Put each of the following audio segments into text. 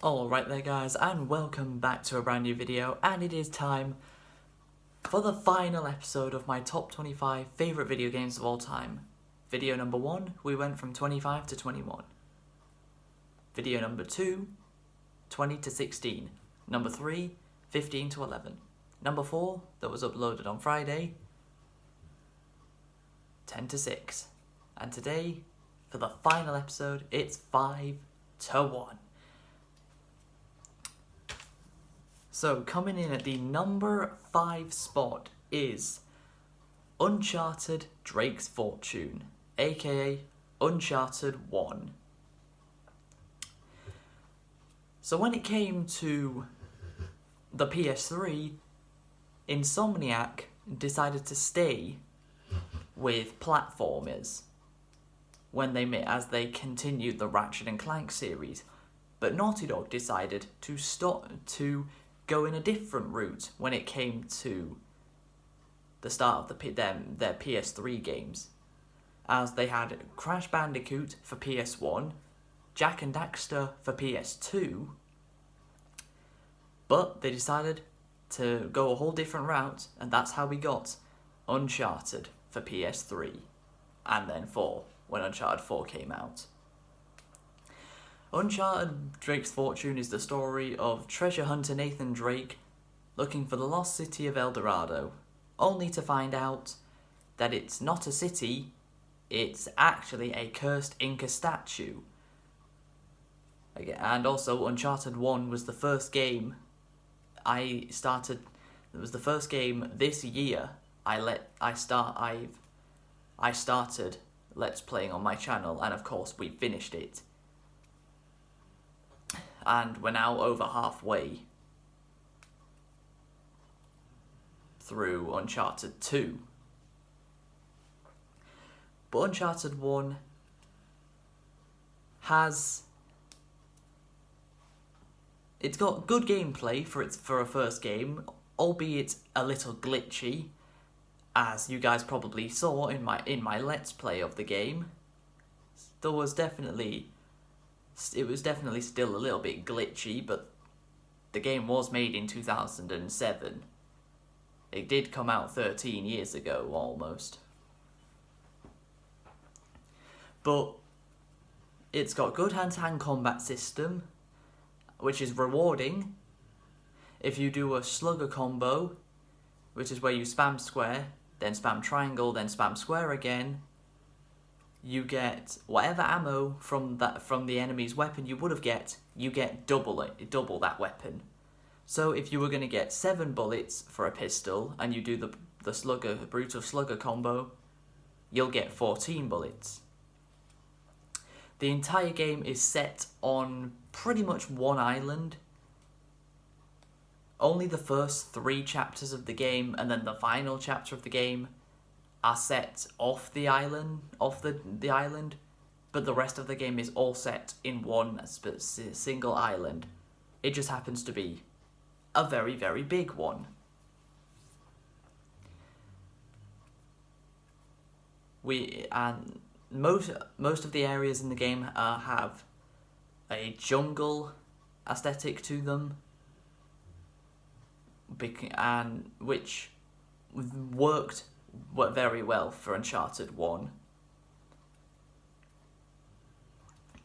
Alright there guys, and welcome back to a brand new video, and it is time for the final episode of my top 25 favourite video games of all time. Video number 1, we went from 25 to 21. Video number 2, 20 to 16. Number 3, 15 to 11. Number 4, that was uploaded on Friday, 10 to 6. And today, for the final episode, it's 5 to 1. So, coming in at the number 5 spot is Uncharted Drake's Fortune, aka Uncharted 1. So when it came to the PS3, Insomniac decided to stay with platformers as they continued the Ratchet and Clank series, but Naughty Dog decided to go in a different route when it came to the start of their PS3 games, as they had Crash Bandicoot for PS1, Jak and Daxter for PS2, but they decided to go a whole different route, and that's how we got Uncharted for PS3, and then 4, when Uncharted 4 came out. Uncharted Drake's Fortune is the story of treasure hunter Nathan Drake looking for the lost city of El Dorado, only to find out that it's not a city, it's actually a cursed Inca statue. And also, Uncharted 1 was the first game it was the first game this year I started Let's Playing on my channel, and of course we finished it. And we're now over halfway through Uncharted 2. But Uncharted 1 it's got good gameplay for a first game, albeit a little glitchy, as you guys probably saw in my Let's Play of the game. It was definitely still a little bit glitchy, but the game was made in 2007. It did come out 13 years ago, almost. But it's got good hand-to-hand combat system, which is rewarding. If you do a slugger combo, which is where you spam square, then spam triangle, then spam square again, you get whatever ammo from the enemy's weapon you would have you get double that weapon. So if you were going to get 7 bullets for a pistol and you do the brutal slugger combo, you'll get 14 bullets. The entire game is set on pretty much one island. Only the first 3 chapters of the game and then the final chapter of the game are set off the island, but the rest of the game is all set in one single island. It just happens to be a very, very big one. Most of the areas in the game have a jungle aesthetic to them, and which worked very well for Uncharted 1.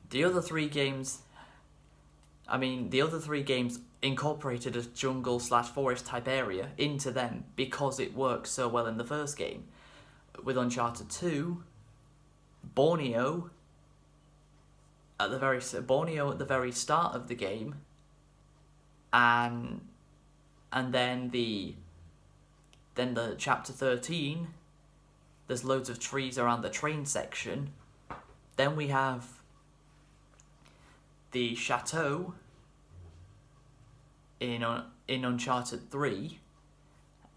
The other 3 games incorporated a jungle/forest type area into them because it worked so well in the first game. With Uncharted 2, Borneo at the very start of the game, and then the chapter 13, there's loads of trees around the train section. Then we have the chateau in Uncharted 3,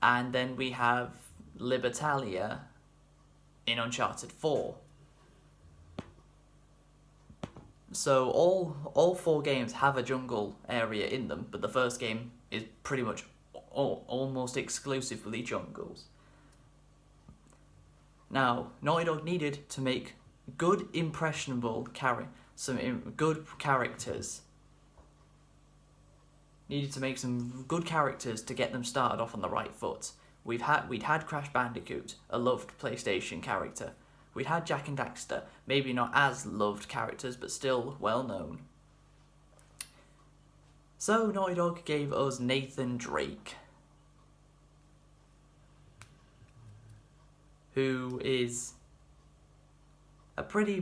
and then we have Libertalia in Uncharted 4. So all 4 games have a jungle area in them, but the first game is pretty much almost exclusively jungles. Now, Naughty Dog needed to make good, impressionable good characters needed to make some good characters to get them started off on the right foot. We'd had Crash Bandicoot, a loved PlayStation character. We'd had Jak and Daxter, maybe not as loved characters, but still well known. So Naughty Dog gave us Nathan Drake, who is a pretty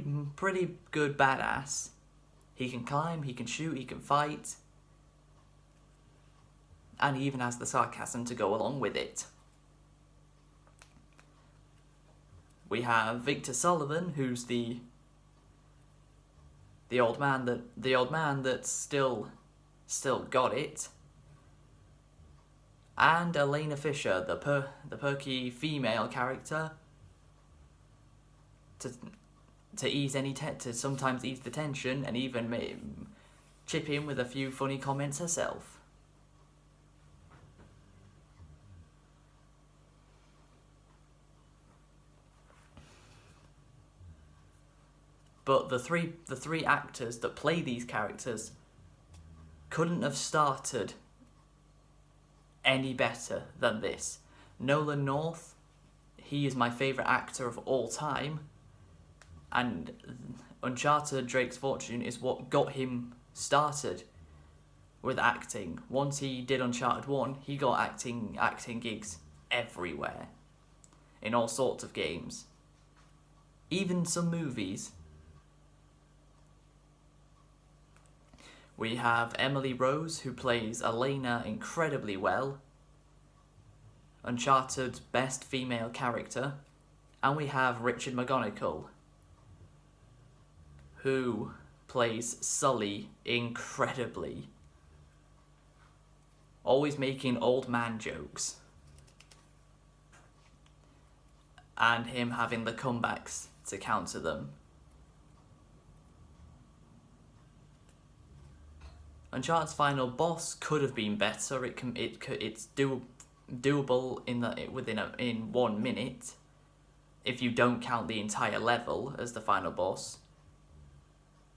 good badass. He can climb, he can shoot, he can fight, and he even has the sarcasm to go along with it. We have Victor Sullivan, who's the old man that still got it, and Elena Fisher, the perky female character, to ease to sometimes ease the tension and even chip in with a few funny comments herself. But the three actors that play these characters couldn't have started any better than this. Nolan North, he is my favourite actor of all time, and Uncharted Drake's Fortune is what got him started with acting. Once he did Uncharted 1, he got acting gigs everywhere, in all sorts of games, even some movies. We have Emily Rose, who plays Elena incredibly well, Uncharted's best female character, and we have Richard McGonagall, who plays Sully incredibly, always making old man jokes, and him having the comebacks to counter them. Uncharted's final boss could have been better. It's doable in 1 minute, if you don't count the entire level as the final boss.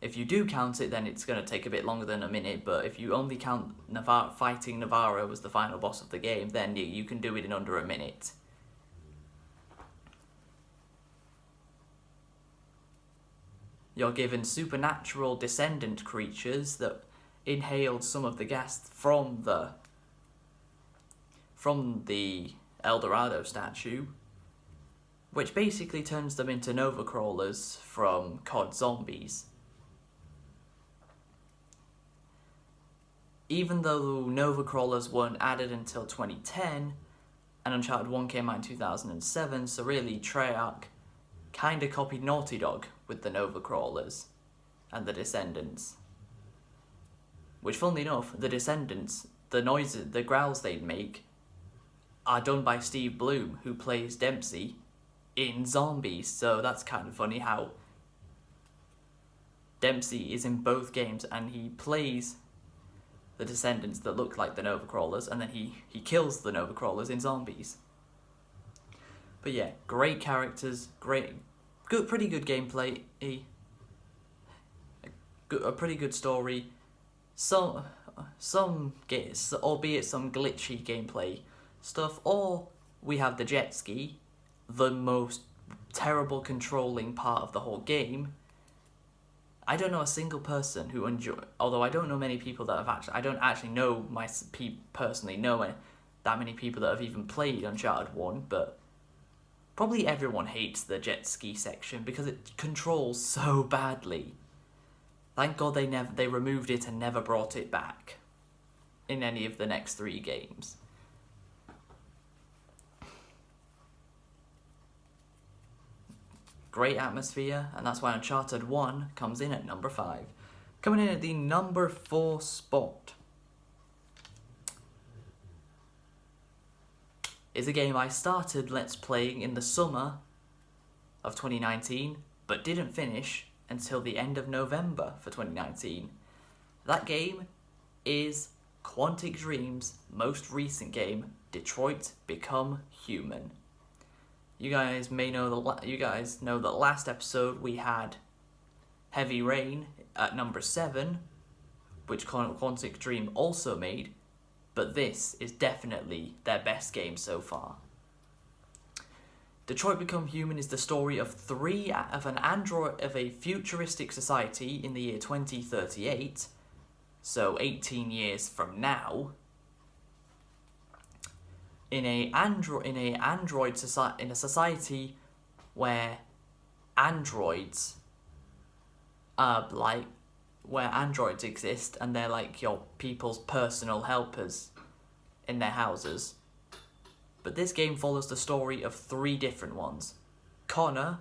If you do count it, then it's going to take a bit longer than a minute. But if you only count fighting Navarro as the final boss of the game, then you can do it in under a minute. You're given supernatural descendant creatures that inhaled some of the gas from the El Dorado statue, which basically turns them into Nova Crawlers from COD Zombies. Even though Nova Crawlers weren't added until 2010, and Uncharted 1 came out in 2007, so really Treyarch kinda copied Naughty Dog with the Nova Crawlers and the Descendants. Which, funnily enough, the Descendants, the noises, the growls they'd make, are done by Steve Bloom, who plays Dempsey in Zombies. So that's kind of funny how Dempsey is in both games and he plays the Descendants that look like the Nova Crawlers, and then he kills the Nova Crawlers in Zombies. But yeah, great characters, pretty good gameplay, a pretty good story. Some albeit some glitchy gameplay stuff, or we have the jet ski, the most terrible controlling part of the whole game. I don't know a single person who although I don't know many people that have I don't actually know personally know that many people that have even played Uncharted 1, but probably everyone hates the jet ski section because it controls so badly. Thank God they removed it and never brought it back in any of the next 3 games. Great atmosphere, and that's why Uncharted 1 comes in at number 5. Coming in at the number 4 spot is a game I started Let's Playing in the summer of 2019, but didn't finish until the end of November for 2019. That game is Quantic Dream's most recent game, Detroit Become Human. You guys know that last episode we had Heavy Rain at number 7, which Quantic Dream also made, but this is definitely their best game so far. Detroit Become Human is the story of a futuristic society in the year 2038, so 18 years from now, in a society where androids exist and they're like your people's personal helpers in their houses. But this game follows the story of 3 different ones. Connor,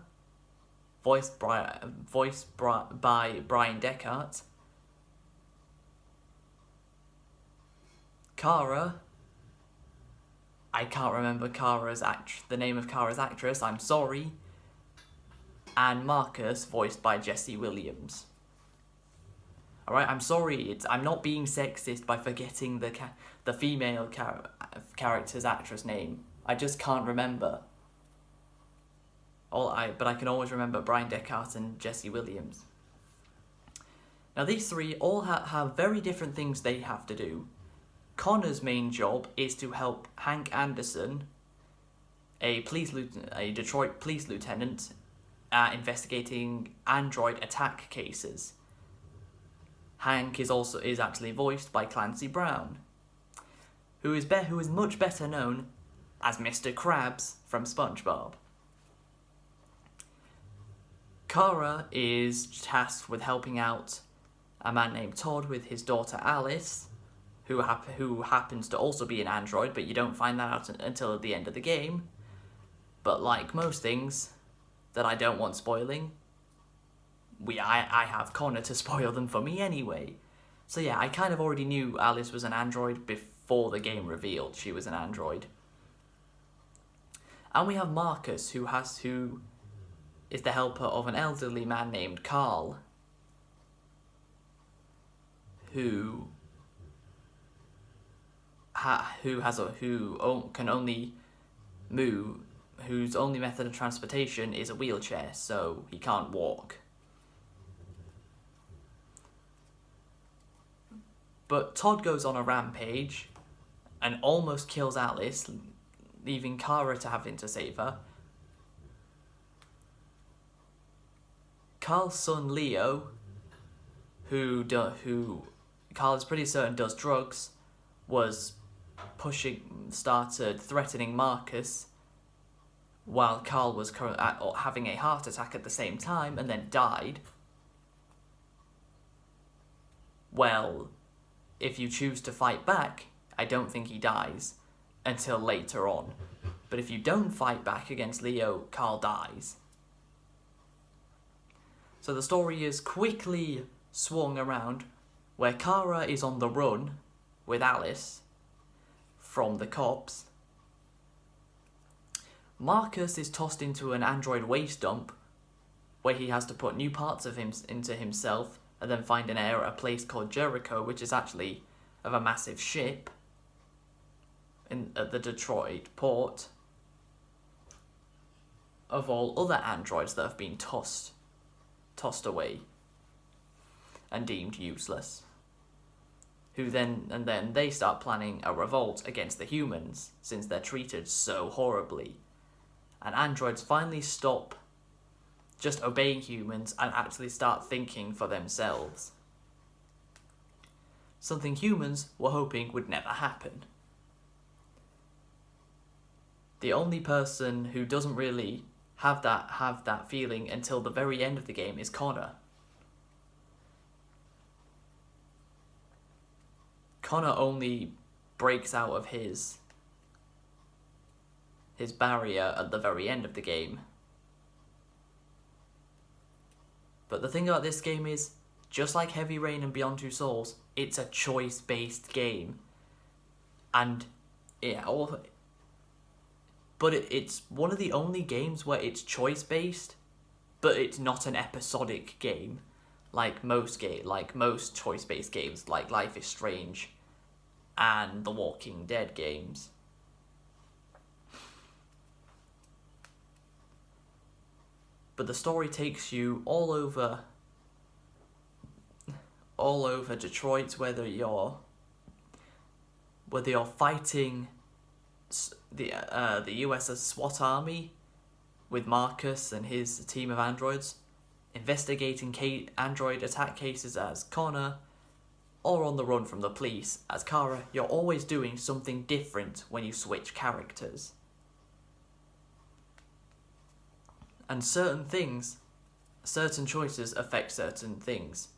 voiced by Brian Deckard. Kara, I can't remember the name of Kara's actress, I'm sorry. And Marcus, voiced by Jesse Williams. Alright, I'm sorry, I'm not being sexist by forgetting the female character's actress name. I just can't remember. But I can always remember Brian Deckard and Jesse Williams. Now these 3 all have very different things they have to do. Connor's main job is to help Hank Anderson, a Detroit police lieutenant, investigating android attack cases. Hank is actually voiced by Clancy Brown, who is much better known as Mr. Krabs from SpongeBob. Kara is tasked with helping out a man named Todd with his daughter Alice, who happens to also be an android, but you don't find that out until the end of the game. But like most things that I don't want spoiling, I have Connor to spoil them for me anyway. So yeah, I kind of already knew Alice was an android before the game revealed she was an android. And we have Marcus, who is the helper of an elderly man named Carl, whose only method of transportation is a wheelchair, so he can't walk. But Todd goes on a rampage and almost kills Alice, leaving Kara to having to save her. Carl's son Leo, who Carl is pretty certain does drugs, started threatening Marcus while Carl was having a heart attack at the same time and then died. Well, if you choose to fight back, I don't think he dies until later on. But if you don't fight back against Leo, Carl dies. So the story is quickly swung around where Kara is on the run with Alice from the cops. Marcus is tossed into an android waste dump where he has to put new parts of him into himself and then find a place called Jericho, which is actually of a massive ship at the Detroit port of all other androids that have been tossed away and deemed useless. Then they start planning a revolt against the humans since they're treated so horribly. And androids finally stop just obeying humans and actually start thinking for themselves. Something humans were hoping would never happen. The only person who doesn't really have that feeling until the very end of the game is Connor. Connor only breaks out of his barrier at the very end of the game. But the thing about this game is, just like Heavy Rain and Beyond Two Souls, it's a choice-based game. And it's one of the only games where it's choice-based, but it's not an episodic game, like most choice-based games, like Life is Strange and the Walking Dead games. But the story takes you all over Detroit, whether whether you're fighting the US's SWAT army with Marcus and his team of androids, investigating android attack cases as Connor, or on the run from the police as Kara, you're always doing something different when you switch characters. And certain choices affect certain things.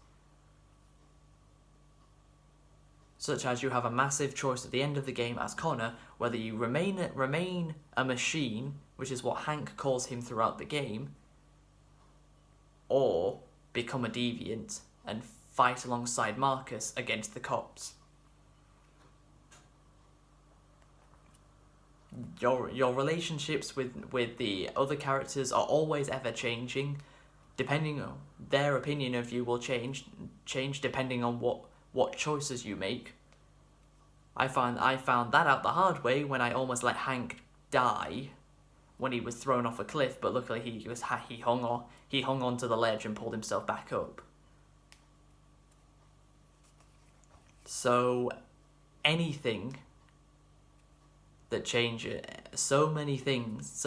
Such as you have a massive choice at the end of the game as Connor, whether you remain a machine, which is what Hank calls him throughout the game, or become a deviant and fight alongside Marcus against the cops. Your relationships with the other characters are always ever changing, depending on their opinion of you will change depending on what choices you make. I found that out the hard way when I almost let Hank die when he was thrown off a cliff, but luckily he hung onto the ledge and pulled himself back up. So anything that changes, so many things,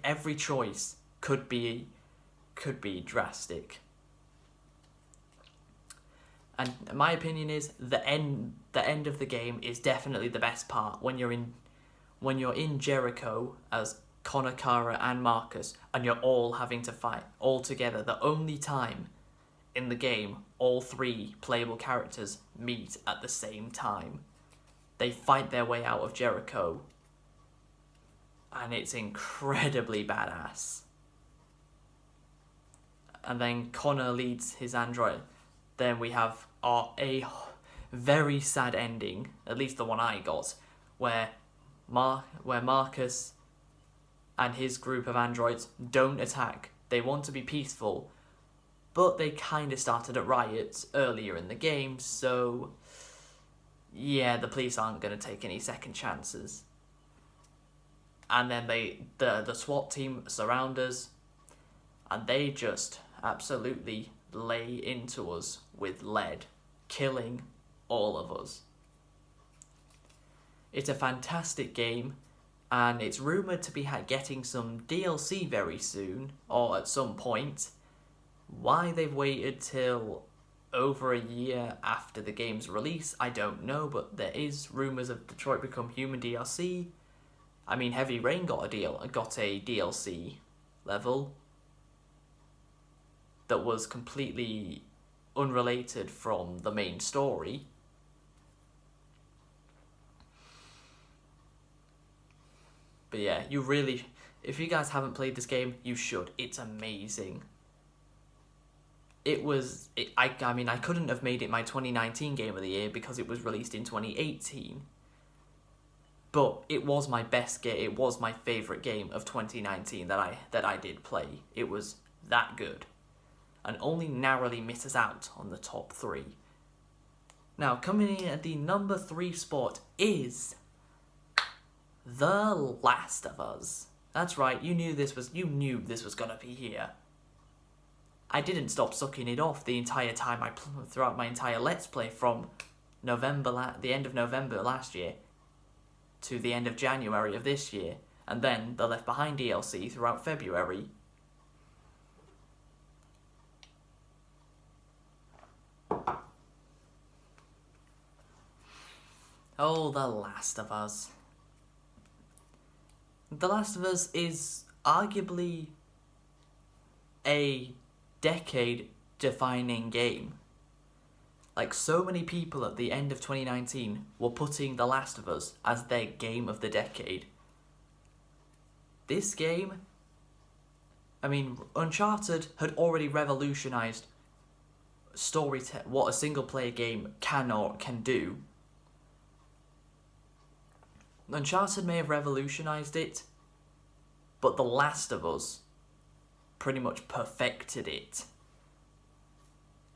every choice could be drastic. And my opinion is the end of the game is definitely the best part when you're in Jericho as Connor, Kara, and Marcus, and you're all having to fight all together. The only time in the game all three playable characters meet at the same time. They fight their way out of Jericho, and it's incredibly badass. And then Connor leads his android. Then we have a very sad ending, at least the one I got, where Marcus and his group of androids don't attack. They want to be peaceful, but they kind of started at riots earlier in the game, so yeah, the police aren't going to take any second chances. And then the SWAT team surround us, and they just absolutely lay into us with lead, killing all of us. It's a fantastic game, and it's rumoured to be getting some DLC very soon, or at some point. Why they've waited till over a year after the game's release, I don't know, but there is rumours of Detroit Become Human DLC. I mean, Heavy Rain got a DLC level that was completely unrelated from the main story. But yeah, if you guys haven't played this game, you should. It's amazing. I mean, I couldn't have made it my 2019 Game of the Year because it was released in 2018. But it was my best game. It was my favourite game of 2019 that I did play. It was that good. And only narrowly misses out on the top 3. Now, coming in at the number 3 spot is The Last of Us. That's right, you knew this was gonna be here. I didn't stop sucking it off the entire time throughout my entire Let's Play from the end of November last year to the end of January of this year, and then the Left Behind DLC throughout February. Oh, The Last of Us. The Last of Us is arguably a decade-defining game. Like, so many people at the end of 2019 were putting The Last of Us as their game of the decade. This game, I mean, Uncharted had already revolutionized what a single-player game can do. Uncharted may have revolutionized it, but The Last of Us pretty much perfected it.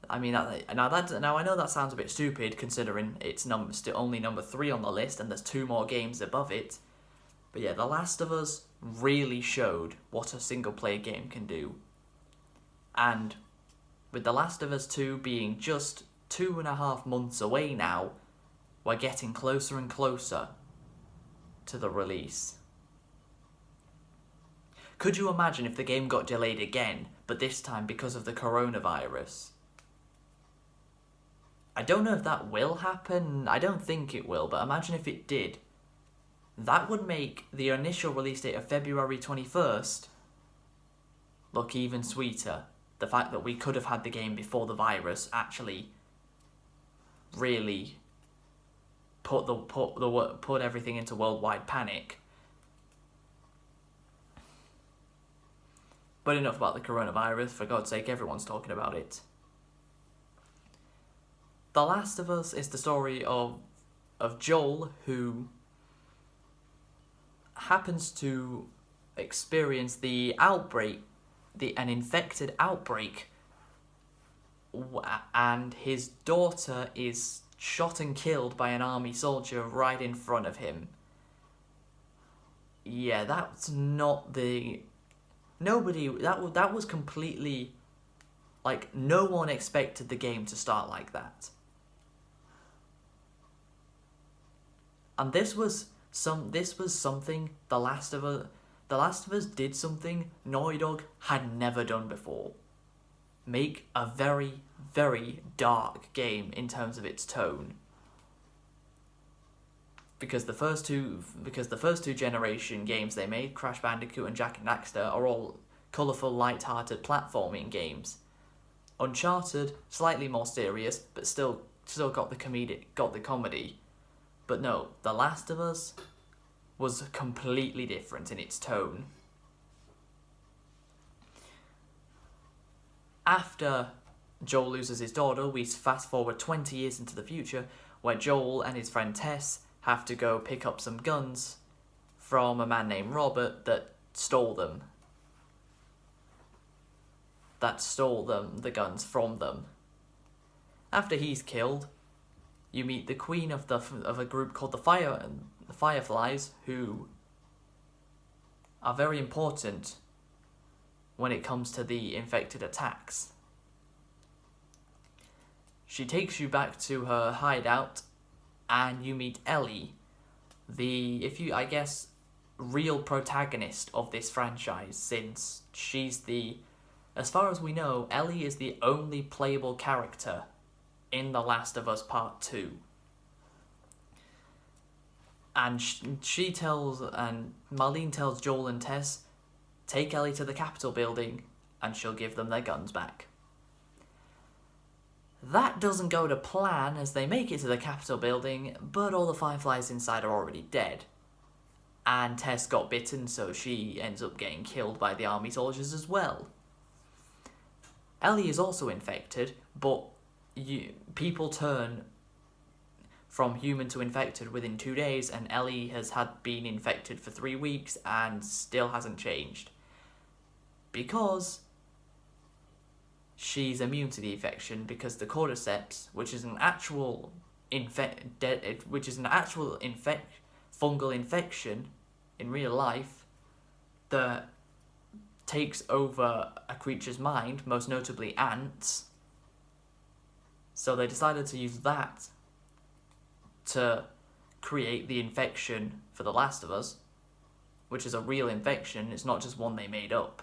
I mean, now I know that sounds a bit stupid considering it's only number 3 on the list and there's 2 more games above it. But yeah, The Last of Us really showed what a single-player game can do. And with The Last of Us 2 being just 2.5 months away now, we're getting closer and closer to the release. Could you imagine if the game got delayed again, but this time because of the coronavirus? I don't know if that will happen. I don't think it will, but imagine if it did. That would make the initial release date of February 21st look even sweeter. The fact that we could have had the game before the virus actually really put everything into worldwide panic. But enough about the coronavirus, for God's sake, everyone's talking about it. The Last of Us is the story of Joel, who happens to experience the outbreak, an infected outbreak, and his daughter is shot and killed by an army soldier right in front of him. Yeah, that's not the... Nobody... That was completely... Like, no one expected the game to start like that. And this was something The Last of Us did something Naughty Dog had never done before. Make a very, very dark game in terms of its tone. Because the first two generation games they made, Crash Bandicoot and Jak and Daxter, are all colourful, light-hearted platforming games. Uncharted, slightly more serious, but still got the comedy. But no, The Last of Us was completely different in its tone. After Joel loses his daughter, we fast forward 20 years into the future, where Joel and his friend Tess have to go pick up some guns from a man named Robert that stole them. The guns from them. After he's killed, you meet the queen of a group called the Fireflies, who are very important when it comes to the infected attacks. She takes you back to her hideout, and you meet Ellie, real protagonist of this franchise, since as far as we know, Ellie is the only playable character in The Last of Us Part 2. And Marlene tells Joel and Tess, take Ellie to the Capitol building and she'll give them their guns back. That doesn't go to plan as they make it to the Capitol building, but all the Fireflies inside are already dead. And Tess got bitten, so she ends up getting killed by the army soldiers as well. Ellie is also infected, but people turn from human to infected within 2 days, and Ellie has been infected for 3 weeks and still hasn't changed. Because she's immune to the infection, because the cordyceps, which is an actual fungal infection in real life that takes over a creature's mind, most notably ants. So they decided to use that to create the infection for The Last of Us, which is a real infection. It's not just one they made up.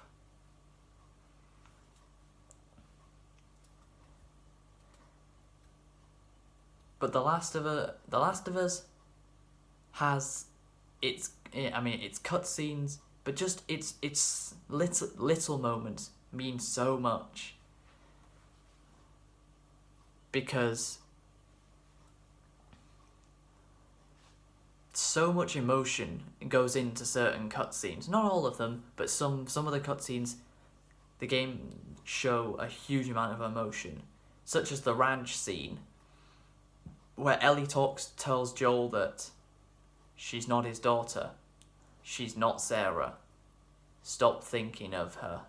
But The Last of Us has its cutscenes, but just its little moments mean so much. Because so much emotion goes into certain cutscenes. Not all of them, but some of the cutscenes, the game show a huge amount of emotion. Such as the ranch scene, where Ellie tells Joel that she's not his daughter. She's not Sarah. Stop thinking of her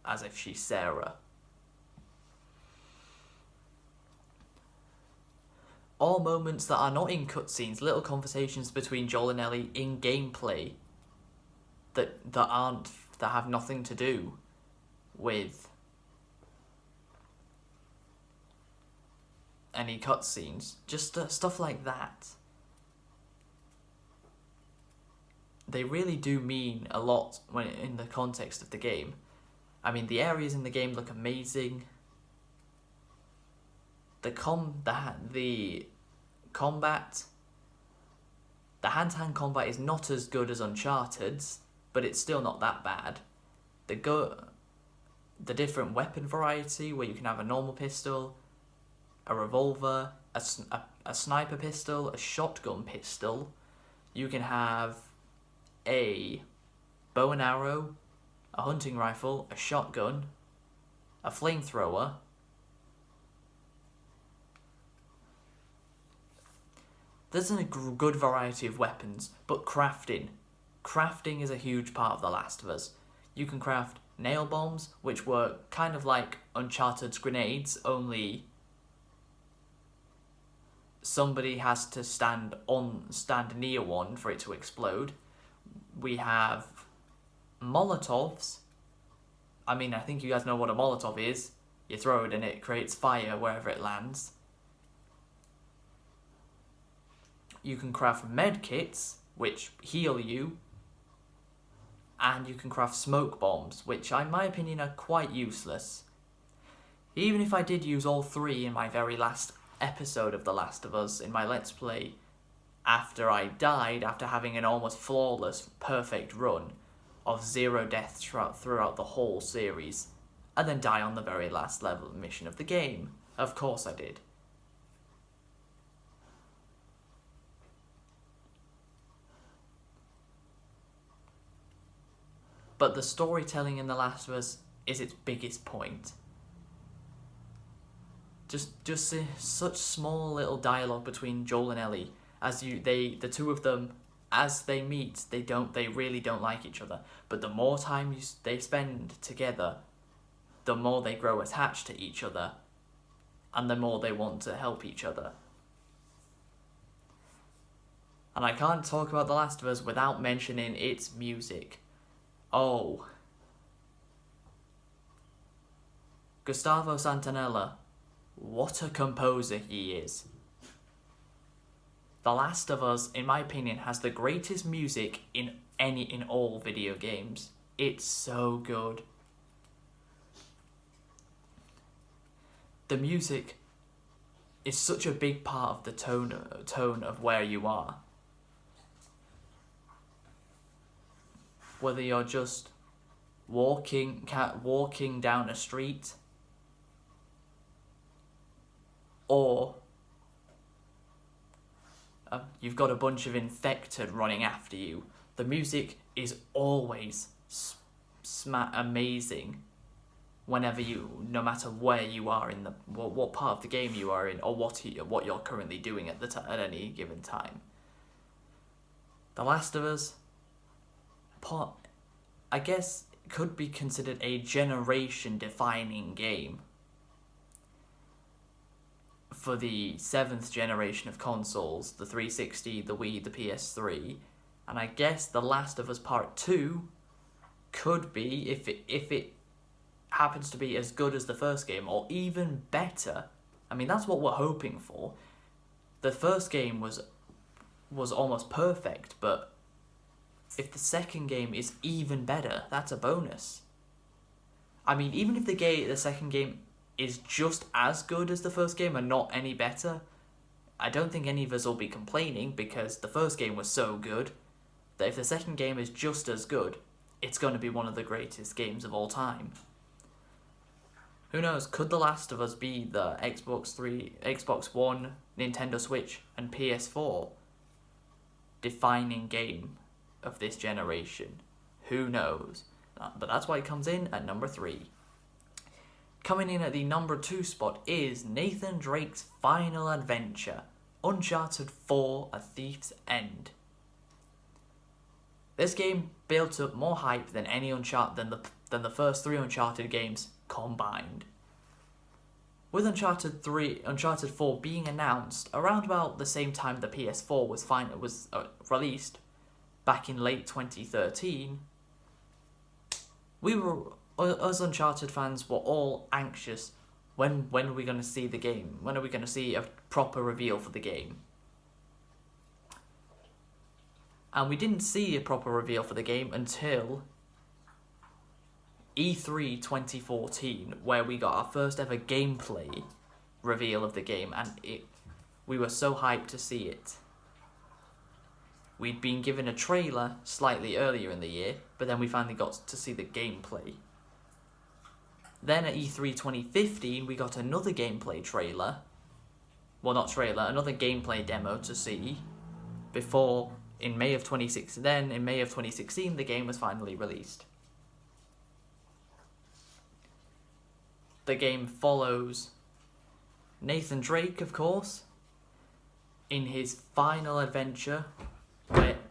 as if she's Sarah. All moments that are not in cutscenes, little conversations between Joel and Ellie in gameplay that have nothing to do with any cutscenes. Just stuff like that. they really do mean a lot when in the context of the game. I mean, the areas in the game look amazing. The combat, the hand-to-hand combat is not as good as Uncharted's, but it's still not that bad. The different weapon variety, where you can have a normal pistol, a revolver, a sniper pistol, a shotgun pistol. You can have a bow and arrow, a hunting rifle, a shotgun, a flamethrower. There's a good variety of weapons, but crafting. Crafting is a huge part of The Last of Us. You can craft nail bombs, which were kind of like Uncharted's grenades, only somebody has to stand near one for it to explode. We have Molotovs. I mean, I think you guys know what a Molotov is. You throw it and it creates fire wherever it lands. You can craft med kits, which heal you. And you can craft smoke bombs, which in my opinion are quite useless. Even if I did use all three in my very last episode of The Last of Us, in my Let's Play, after I died, after having an almost flawless, perfect run of 0 deaths throughout the whole series, and then die on the very last level mission of the game. Of course I did. But the storytelling in The Last of Us is its biggest point. Just such small little dialogue between Joel and Ellie the two of them, as they meet, they really don't like each other. But the more time they spend together, the more they grow attached to each other, and the more they want to help each other. And I can't talk about The Last of Us without mentioning its music. Oh. Gustavo Santaolalla, what a composer he is. The Last of Us, in my opinion, has the greatest music in all video games. It's so good. The music is such a big part of the tone of where you are. Whether you're just walking down a street, or you've got a bunch of infected running after you, the music is always amazing. No matter where you are in what part of the game you are in, or what you're currently doing at any given time. The Last of Us, I guess, could be considered a generation-defining game for the 7th generation of consoles, the 360, the Wii, the PS3, and I guess The Last of Us Part 2 could be, if it happens to be as good as the first game, or even better. I mean, that's what we're hoping for. The first game was almost perfect, but if the second game is even better, that's a bonus. I mean, even if the second game is just as good as the first game and not any better, I don't think any of us will be complaining, because the first game was so good that if the second game is just as good, it's going to be one of the greatest games of all time. Who knows, could The Last of Us be the Xbox One, Nintendo Switch, and PS4 defining game of this generation? Who knows? But that's why it comes in at number 3. Coming in at the number 2 spot is Nathan Drake's final adventure, Uncharted 4: A Thief's End. This game built up more hype than any than the first 3 Uncharted games combined. With Uncharted 4 being announced around about the same time the PS4 was released, back in late 2013, us Uncharted fans were all anxious. When are we going to see the game? When are we going to see a proper reveal for the game? And we didn't see a proper reveal for the game until E3 2014, where we got our first ever gameplay reveal of the game, and we were so hyped to see it. We'd been given a trailer slightly earlier in the year, but then we finally got to see the gameplay. Then at E3 2015, we got another gameplay trailer. Well, not trailer, another gameplay demo to see before, in May of 2016, the game was finally released. The game follows Nathan Drake, of course, in his final adventure,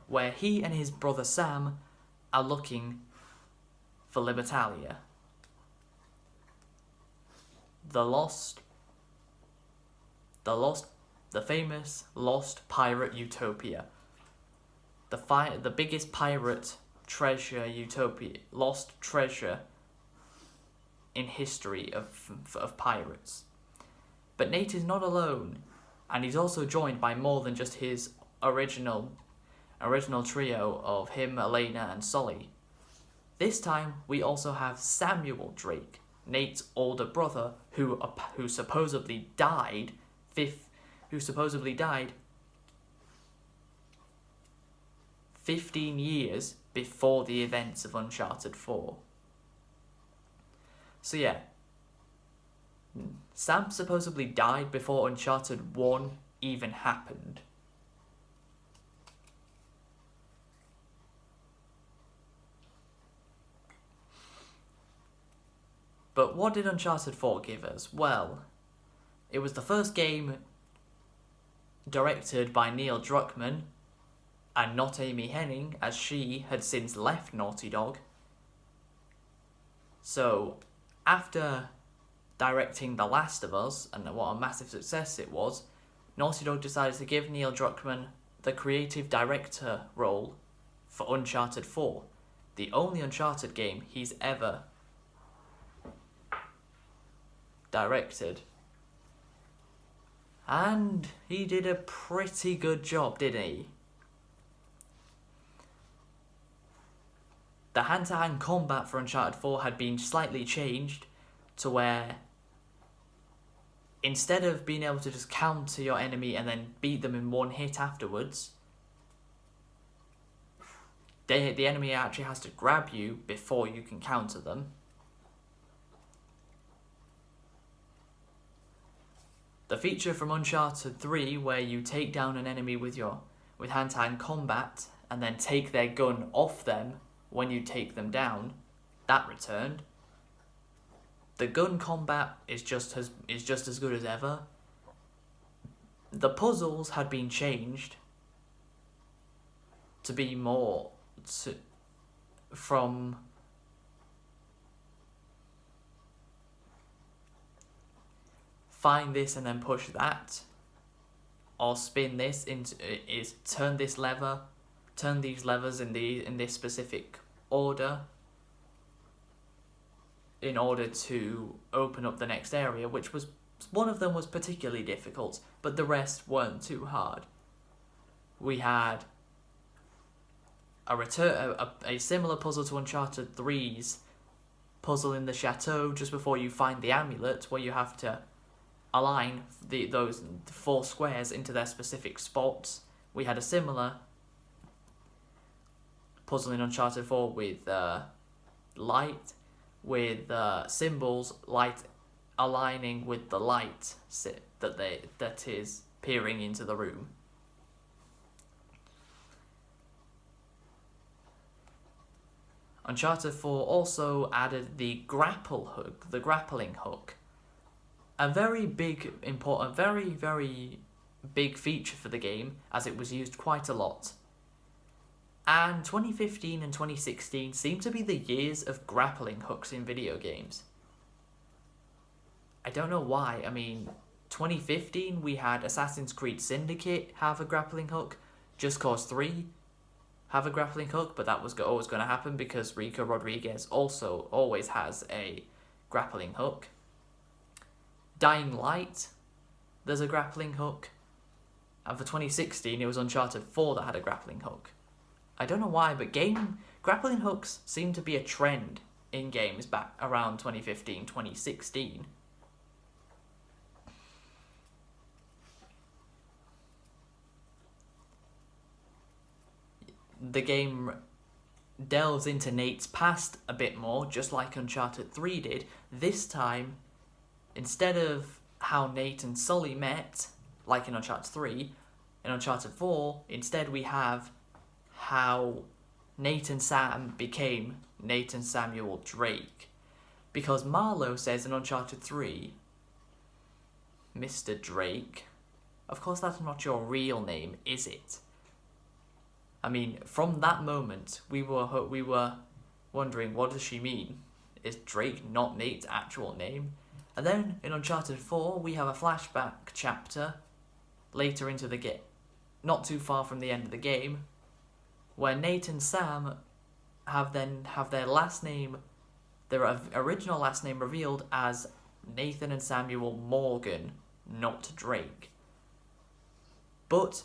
where he and his brother Sam are looking for Libertalia, the famous lost pirate utopia, the biggest pirate treasure utopia, lost treasure in history of pirates. But Nate is not alone, and he's also joined by more than just his original trio of him, Elena, and Sully. This time we also have Samuel Drake, Nate's older brother, who supposedly died 15 years before the events of Uncharted 4. So yeah, Sam supposedly died before Uncharted 1 even happened. But what did Uncharted 4 give us? Well, it was the first game directed by Neil Druckmann, and not Amy Hennig, as she had since left Naughty Dog. So, after directing The Last of Us, and what a massive success it was, Naughty Dog decided to give Neil Druckmann the creative director role for Uncharted 4, the only Uncharted game he's ever directed. And he did a pretty good job, didn't he? The hand-to-hand combat for Uncharted 4 had been slightly changed to where instead of being able to just counter your enemy and then beat them in one hit afterwards, the enemy actually has to grab you before you can counter them. The feature from Uncharted 3 where you take down an enemy with hand-to-hand combat and then take their gun off them when you take them down, that returned. The gun combat is just as good as ever. The puzzles had been changed to be more from find this and then push that, or spin this turn this lever, turn these levers in this specific order in order to open up the next area, which was one of them was particularly difficult, but the rest weren't too hard. We had a similar puzzle to Uncharted 3's puzzle in the chateau just before you find the amulet, where you have to align those 4 squares into their specific spots. We had a similar puzzle in Uncharted 4 with light, with symbols, light aligning with the light that is peering into the room. Uncharted 4 also added the grappling hook. A very big, important, very, very big feature for the game, as it was used quite a lot. And 2015 and 2016 seem to be the years of grappling hooks in video games. I don't know why. I mean, 2015 we had Assassin's Creed Syndicate have a grappling hook, Just Cause 3 have a grappling hook, but that was always going to happen because Rico Rodriguez also always has a grappling hook. Dying Light, there's a grappling hook. And for 2016, it was Uncharted 4 that had a grappling hook. I don't know why, but grappling hooks seem to be a trend in games back around 2015, 2016. The game delves into Nate's past a bit more, just like Uncharted 3 did. This time, instead of how Nate and Sully met, like in Uncharted 3, in Uncharted 4, instead we have how Nate and Sam became Nate and Samuel Drake. Because Marlowe says in Uncharted 3, Mr. Drake, of course that's not your real name, is it? I mean, from that moment, we were wondering, what does she mean? Is Drake not Nate's actual name? And then in Uncharted 4, we have a flashback chapter later into the game, not too far from the end of the game, where Nate and Sam have their last name, their original last name revealed as Nathan and Samuel Morgan, not Drake. But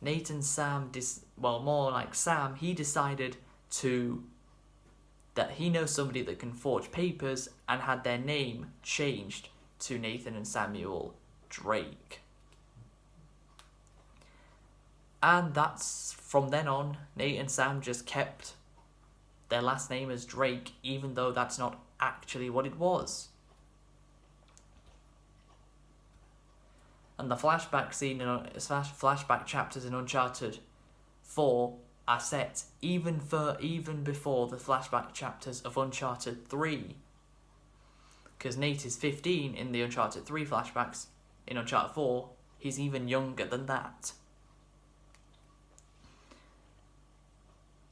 Nate and Sam, more like Sam, he decided that he knows somebody that can forge papers and had their name changed to Nathan and Samuel Drake. And that's, from then on, Nate and Sam just kept their last name as Drake, even though that's not actually what it was. And the flashback flashback chapters in Uncharted 4 are set even before the flashback chapters of Uncharted 3. Because Nate is 15 in the Uncharted 3 flashbacks. In Uncharted 4, he's even younger than that.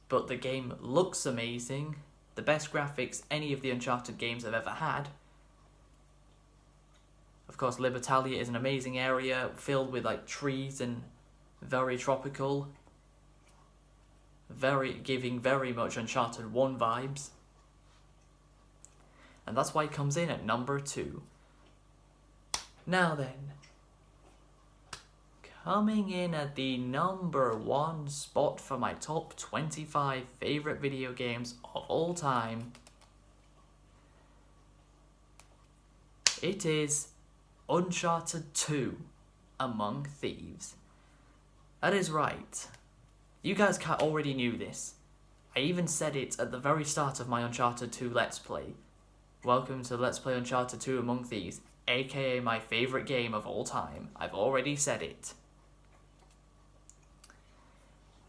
But the game looks amazing. The best graphics any of the Uncharted games have ever had. Of course, Libertalia is an amazing area filled with like trees and very tropical. Giving very much Uncharted 1 vibes. And that's why it comes in at number 2. Now then, coming in at the number 1 spot for my top 25 favourite video games of all time, it is Uncharted 2 Among Thieves. That is right. You guys already knew this. I even said it at the very start of my Uncharted 2 Let's Play. Welcome to Let's Play Uncharted 2 Among Thieves, aka my favourite game of all time. I've already said it.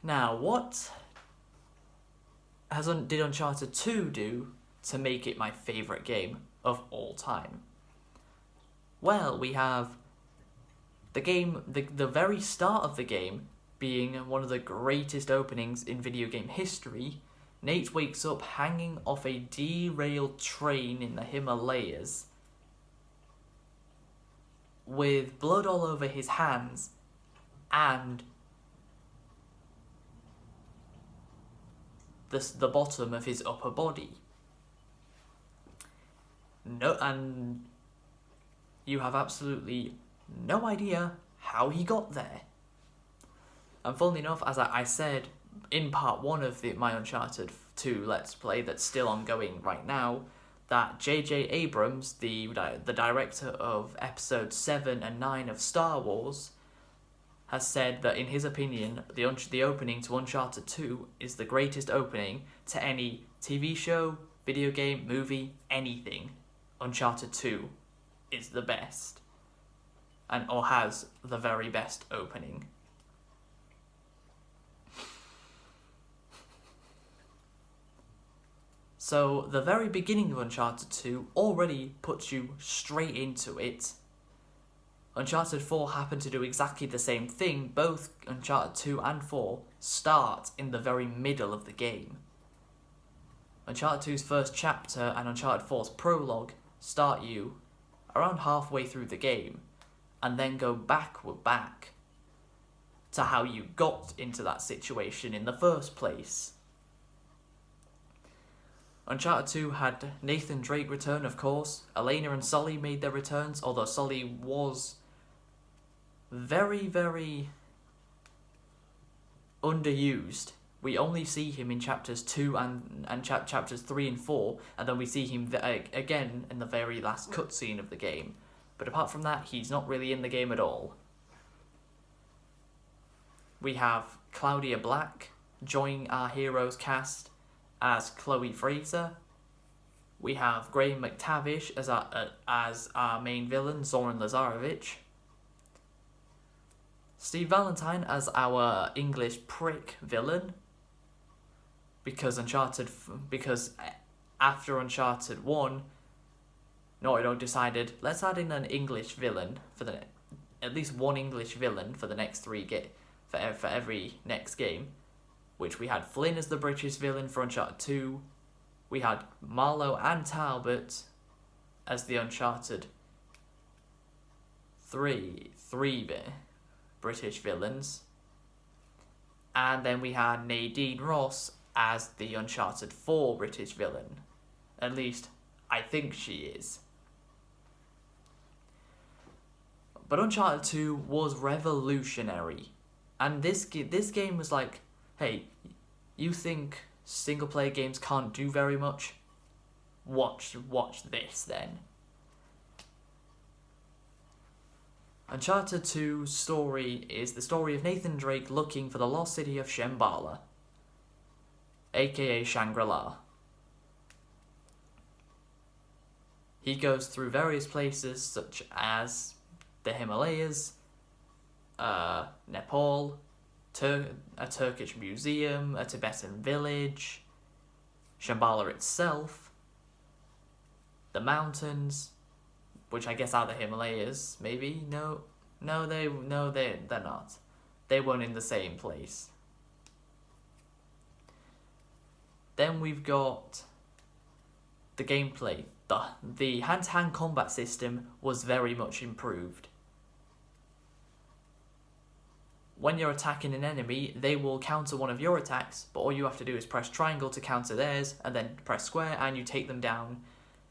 Now, what did Uncharted 2 do to make it my favourite game of all time? Well, we have the game, the very start of the game being one of the greatest openings in video game history. Nate wakes up hanging off a derailed train in the Himalayas with blood all over his hands and the bottom of his upper body. And you have absolutely no idea how he got there. And funnily enough, as I said in part 1 of my Uncharted 2 Let's Play that's still ongoing right now, that J.J. Abrams, the director of episodes 7 and 9 of Star Wars, has said that in his opinion, the opening to Uncharted 2 is the greatest opening to any TV show, video game, movie, anything. Uncharted 2 is the best, or has the very best opening. So the very beginning of Uncharted 2 already puts you straight into it. Uncharted 4 happened to do exactly the same thing. Both Uncharted 2 and 4 start in the very middle of the game. Uncharted 2's first chapter and Uncharted 4's prologue start you around halfway through the game, and then go back to how you got into that situation in the first place. Uncharted 2 had Nathan Drake return, of course. Elena and Sully made their returns, although Sully was very, very underused we only see him in chapters 2 and chapters 3 and 4, and then we see him again in the very last cutscene of the game. But apart from that, he's not really in the game at all. We have Claudia Black joining our heroes cast as Chloe Fraser. We have Graham McTavish as our main villain, Zoran Lazarevic. Steve Valentine as our English prick villain. Because after Uncharted 1, Naughty Dog decided, let's add in an English villain at least one English villain for the next for every next game, which we had Flynn as the British villain for Uncharted 2. We had Marlowe and Talbot as the Uncharted 3 British villains. And then we had Nadine Ross as the Uncharted 4 British villain. At least, I think she is. But Uncharted 2 was revolutionary. And this game was like, hey, you think single-player games can't do very much? Watch this, then. Uncharted 2's story is the story of Nathan Drake looking for the lost city of Shambhala, aka Shangri-La. He goes through various places such as the Himalayas, Nepal, a Turkish museum, a Tibetan village, Shambhala itself, the mountains, which I guess are the Himalayas, maybe? No, they're not. They weren't in the same place. Then we've got the gameplay. The hand-to-hand combat system was very much improved. When you're attacking an enemy, they will counter one of your attacks, but all you have to do is press triangle to counter theirs, and then press square, and you take them down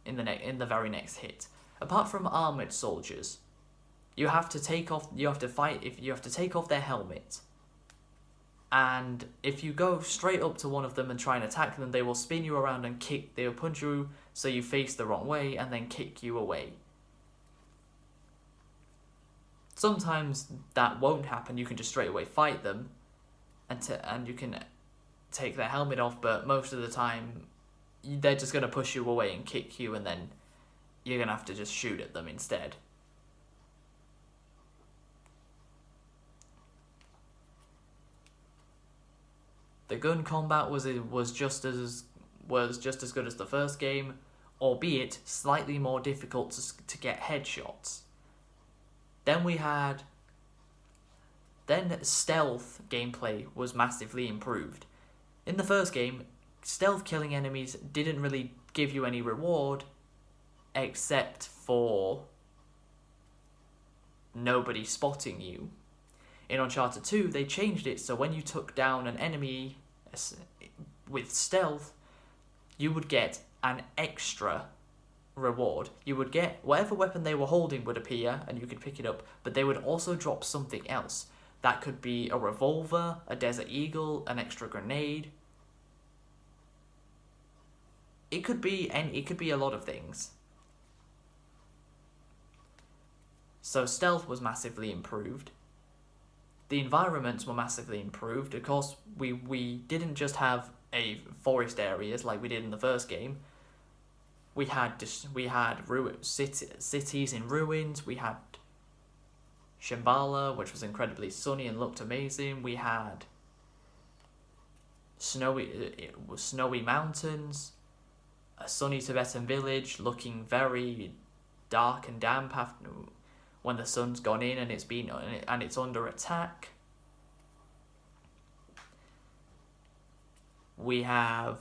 in the very next hit. Apart from armored soldiers, you have to take off their helmet. And if you go straight up to one of them and try and attack them, they will spin you around and they will punch you so you face the wrong way and then kick you away. Sometimes that won't happen, you can just straight away fight them and you can take their helmet off, but most of the time they're just going to push you away and kick you, and then you're going to have to just shoot at them instead. The gun combat was just as good as the first game, albeit slightly more difficult to get headshots. Then stealth gameplay was massively improved. In the first game, stealth killing enemies didn't really give you any reward, except for nobody spotting you. In Uncharted 2, they changed it so when you took down an enemy with stealth, you would get an extra reward. You would get whatever weapon they were holding would appear and you could pick it up, but they would also drop something else. That could be a revolver, a Desert Eagle, an extra grenade. It could be a lot of things. So stealth was massively improved. The environments were massively improved. Of course, we didn't just have forest areas like we did in the first game. We had cities in ruins. We had Shambhala, which was incredibly sunny and looked amazing. We had snowy mountains, a sunny Tibetan village looking very dark and damp after when the sun's gone in and it's under attack. We have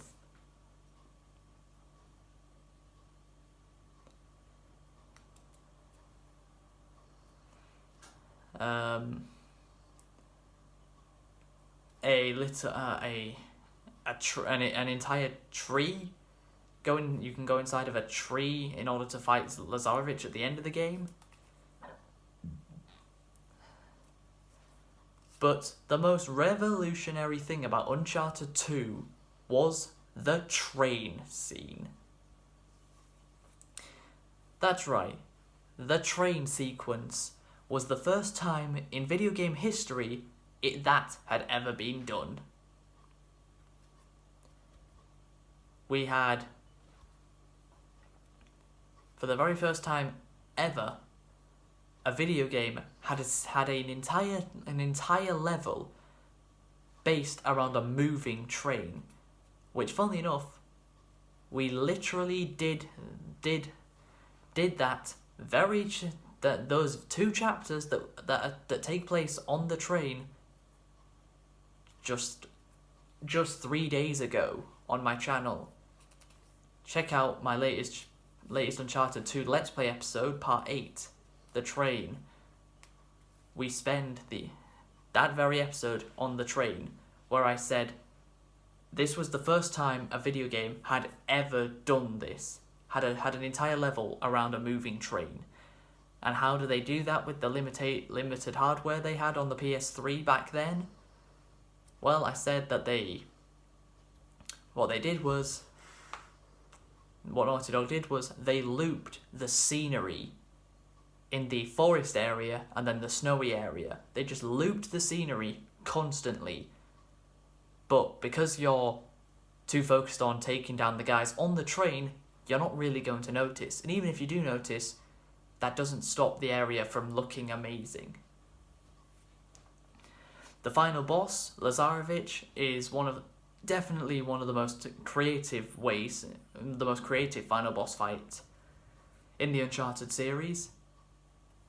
an entire tree. You can go inside of a tree in order to fight Lazarevic at the end of the game. But the most revolutionary thing about Uncharted 2 was the train scene. That's right, the train sequence was the first time in video game history that had ever been done. We had, for the very first time ever, a video game had an entire level based around a moving train, which, funnily enough, we literally did that those 2 chapters that take place on the train just 3 days ago on my channel. Check out my latest Uncharted 2 Let's Play episode, part 8, the train. We spend that very episode on the train, where I said this was the first time a video game had ever done this, had an entire level around a moving train. And how do they do that with the limited hardware they had on the PS3 back then? Well, I said that what Naughty Dog did was they looped the scenery in the forest area and then the snowy area. They just looped the scenery constantly. But because you're too focused on taking down the guys on the train, you're not really going to notice. And even if you do notice, that doesn't stop the area from looking amazing. The final boss, Lazarevich, is definitely one of the most creative final boss fight in the Uncharted series,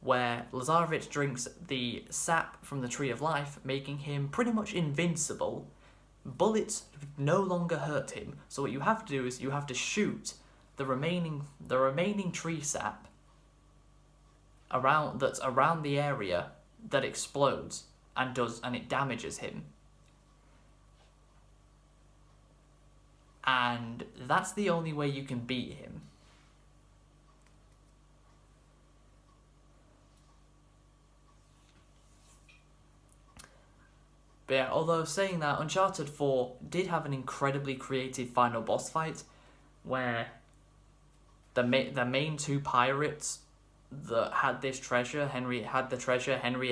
where Lazarevich drinks the sap from the Tree of Life, making him pretty much invincible. Bullets no longer hurt him, so what you have to do is you have to shoot the remaining tree sap around the area that explodes and it damages him. And that's the only way you can beat him. But yeah, although saying that, Uncharted 4 did have an incredibly creative final boss fight, where the main 2 pirates that had this treasure, Henry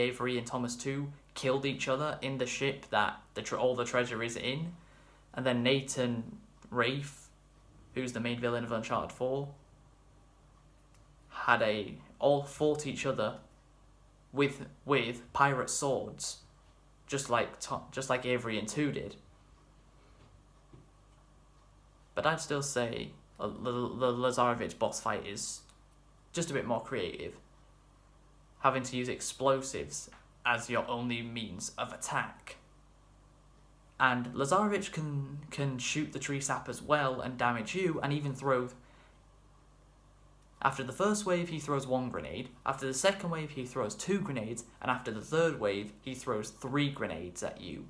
Avery and Thomas 2, killed each other in the ship that all the treasure is in, and then Nathan Rafe, who's the main villain of Uncharted 4, all fought each other with pirate swords, just like Avery and 2 did. But I'd still say the Lazarevich boss fight is just a bit more creative, having to use explosives as your only means of attack. And Lazarevich can shoot the tree sap as well and damage you, and even throw... After the first wave, he throws 1 grenade. After the second wave, he throws 2 grenades. And after the third wave, he throws 3 grenades at you.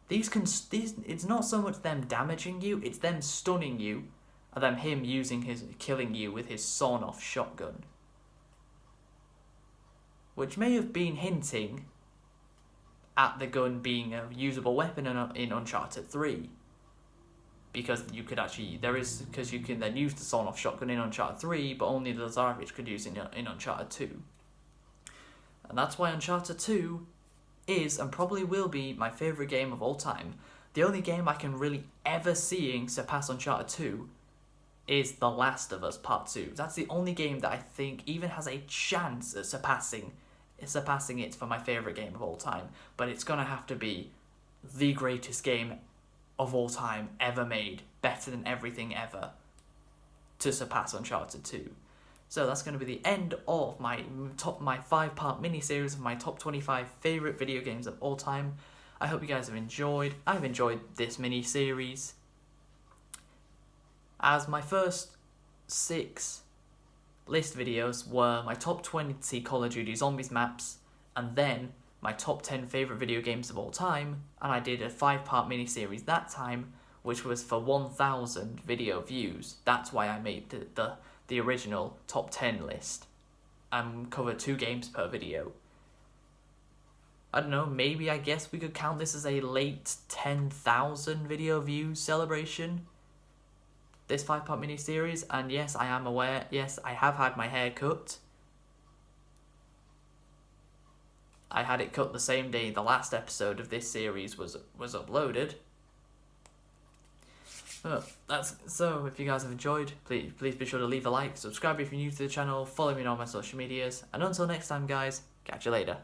It's not so much them damaging you, it's them stunning you, and then him killing you with his sawn-off shotgun. Which may have been hinting at the gun being a usable weapon in Uncharted 3. Because you can then use the sawn-off shotgun in Uncharted 3, but only Lazarevich could use it in Uncharted 2. And that's why Uncharted 2 is, and probably will be, my favourite game of all time. The only game I can really ever seeing surpass Uncharted 2 is The Last of Us Part 2. That's the only game that I think even has a chance at surpassing it for my favourite game of all time. But it's going to have to be the greatest game of all time ever made, better than everything ever, to surpass Uncharted 2. So that's going to be the end of my 5-part mini-series of my top 25 favourite video games of all time. I hope you guys have enjoyed. I've enjoyed this mini-series, as my first 6 list videos were my top 20 Call of Duty Zombies maps, and then my top 10 favourite video games of all time, and I did a 5-part mini-series that time, which was for 1,000 video views. That's why I made the original top 10 list, and covered 2 games per video. I don't know, maybe I guess we could count this as a late 10,000 video views celebration. This 5-part mini-series, and yes, I am aware, yes, I have had my hair cut. I had it cut the same day the last episode of this series was uploaded. So if you guys have enjoyed, please be sure to leave a like, subscribe if you're new to the channel, follow me on all my social medias, and until next time guys, catch you later.